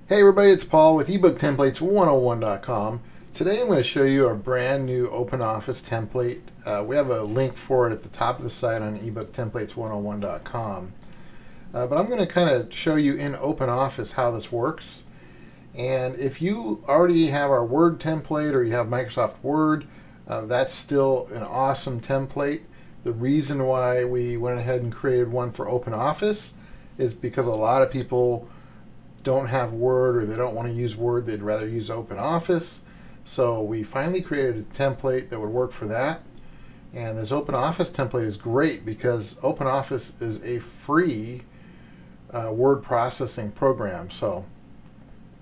Hey everybody, it's Paul with ebooktemplates101.com. Today I'm going to show you a brand new OpenOffice template. We have a link for it at the top of the site on ebooktemplates101.com. But I'm going to kind of show you in OpenOffice how this works. And if you already have our Word template or you have Microsoft Word, that's still an awesome template. The reason why we went ahead and created one for OpenOffice is because a lot of people don't have Word or they don't want to use Word, they'd rather use OpenOffice. So we finally created a template that would work for that. And this OpenOffice template is great because OpenOffice is a free word processing program. So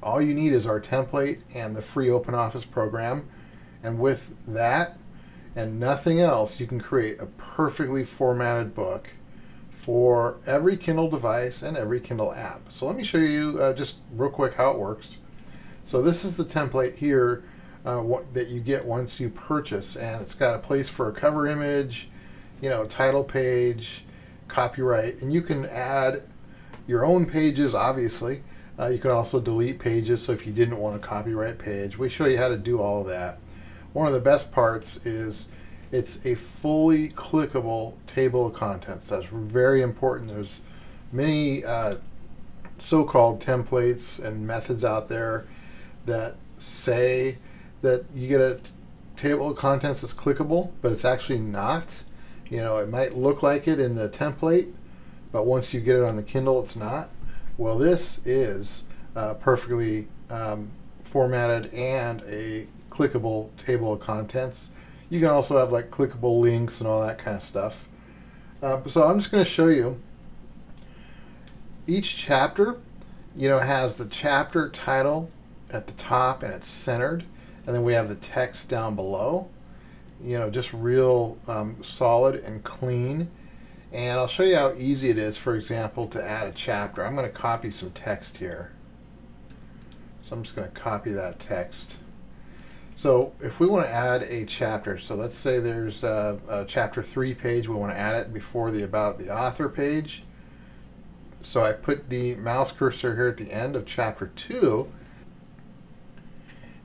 all you need is our template and the free OpenOffice program. And with that and nothing else, you can create a perfectly formatted book for every Kindle device and every Kindle app. So let me show you just real quick how it works. So this is the template here that you get once you purchase, and it's got a place for a cover image, title page, copyright, and you can add your own pages, obviously. You can also delete pages, so if you didn't want a copyright page, we show you how to do all of that. One of the best parts is it's a fully clickable table of contents. That's very important. There's many so-called templates and methods out there that say that you get a table of contents that's clickable, but it's actually not. It might look like it in the template, but once you get it on the Kindle, it's not. Well, this is perfectly formatted and a clickable table of contents. You can also have like clickable links and all that kind of stuff. So I'm just going to show you each chapter, has the chapter title at the top and it's centered, and then we have the text down below, just real solid and clean. And I'll show you how easy it is, for example, to add a chapter. I'm going to copy some text here. So I'm just going to copy that text. So if we want to add a chapter, so let's say there's a chapter 3 page, we want to add it before the About the Author page. So I put the mouse cursor here at the end of chapter 2.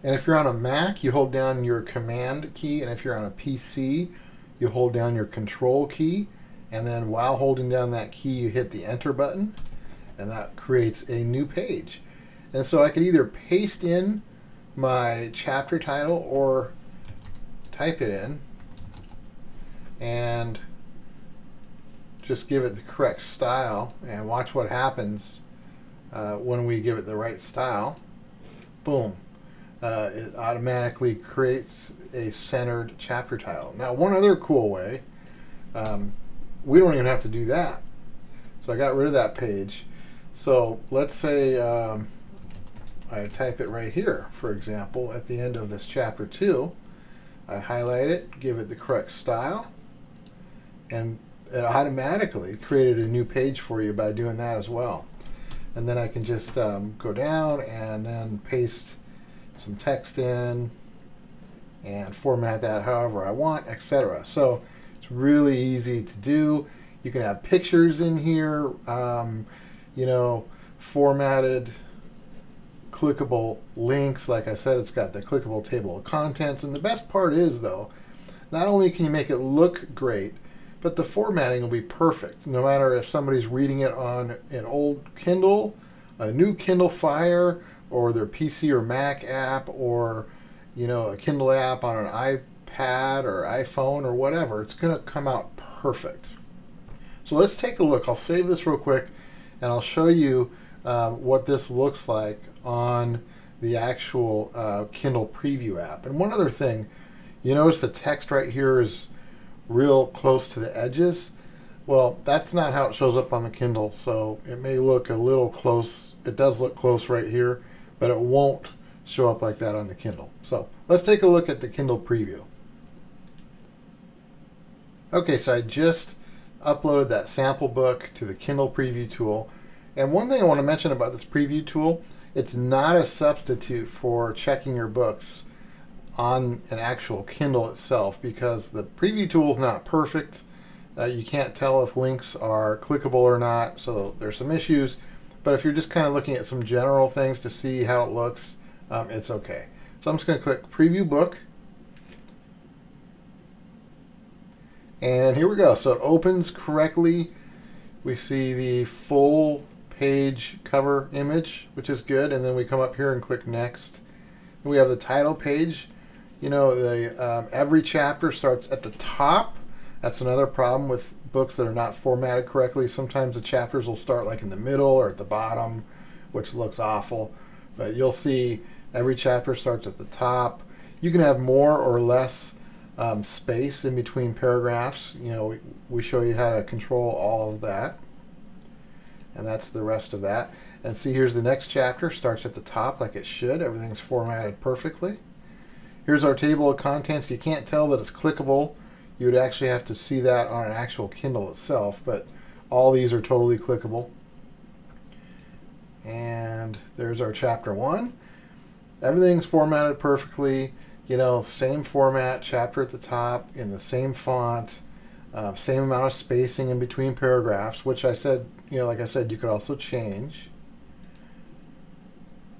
And if you're on a Mac, you hold down your Command key, and if you're on a PC, you hold down your Control key, and then while holding down that key, you hit the Enter button, and that creates a new page. And so I could either paste in my chapter title or type it in and just give it the correct style, and watch what happens when we give it the right style. Boom. It automatically creates a centered chapter title. Now, one other cool way, we don't even have to do that. So I got rid of that page. So let's say I type it right here, for example, at the end of this chapter 2. I highlight it, give it the correct style, and it automatically created a new page for you by doing that as well. And then I can just go down and then paste some text in and format that however I want, etc. So it's really easy to do. You can have pictures in here, formatted clickable links. Like I said, it's got the clickable table of contents, and the best part is, though, not only can you make it look great, but the formatting will be perfect, no matter if somebody's reading it on an old Kindle, a new Kindle Fire, or their PC or Mac app, or a Kindle app on an iPad or iPhone or whatever. It's going to come out perfect. So let's take a look. I'll save this real quick, and I'll show you what this looks like on the actual Kindle Preview app. And one other thing, you notice the text right here is real close to the edges. Well, that's not how it shows up on the Kindle, so it may look a little close. It does look close right here, but it won't show up like that on the Kindle. So let's take a look at the Kindle Preview. Okay, so I just uploaded that sample book to the Kindle Preview tool. And one thing I want to mention about this preview tool, it's not a substitute for checking your books on an actual Kindle itself, because the preview tool is not perfect. You can't tell if links are clickable or not, so there's some issues. But if you're just kind of looking at some general things to see how it looks, it's okay. So I'm just going to click Preview Book. And here we go. So it opens correctly. We see the full page cover image, which is good. And then we come up here and click Next. And we have the title page. You know, every chapter starts at the top. That's another problem with books that are not formatted correctly. Sometimes the chapters will start like in the middle or at the bottom, which looks awful. But you'll see every chapter starts at the top. You can have more or less space in between paragraphs. You know, we show you how to control all of that. And that's the rest of that. And see, here's the next chapter. Starts at the top like it should. Everything's formatted perfectly. Here's our table of contents. You can't tell that it's clickable. You would actually have to see that on an actual Kindle itself, but all these are totally clickable. And there's our chapter 1. Everything's formatted perfectly. You know, same format, chapter at the top, in the same font, same amount of spacing in between paragraphs, which I said, you know, like I said, you could also change.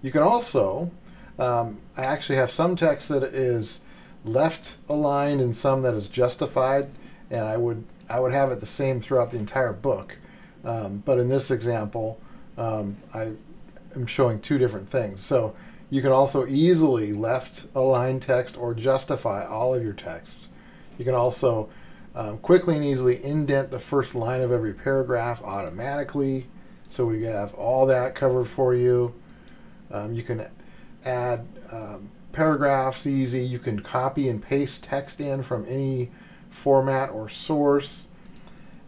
You can also, I actually have some text that is left aligned and some that is justified, and I would have it the same throughout the entire book. But in this example, I am showing two different things. So you can also easily left align text or justify all of your text. You can also quickly and easily indent the first line of every paragraph automatically. So we have all that covered for you. You can add paragraphs easy. You can copy and paste text in from any format or source.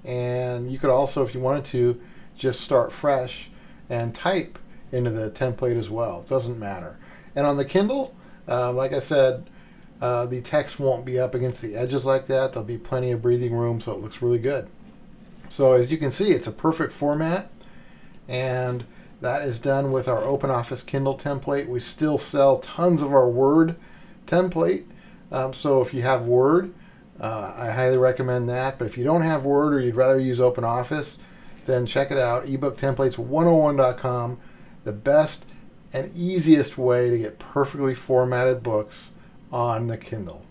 And you could also, if you wanted to, just start fresh and type into the template as well. It doesn't matter. And on the Kindle, like I said, the text won't be up against the edges like that. There'll be plenty of breathing room, so it looks really good. So as you can see, it's a perfect format, and that is done with our OpenOffice Kindle template. We still sell tons of our Word template. So if you have Word, I highly recommend that. But if you don't have Word or you'd rather use OpenOffice, then check it out, ebooktemplates101.com. The best and easiest way to get perfectly formatted books on the Kindle.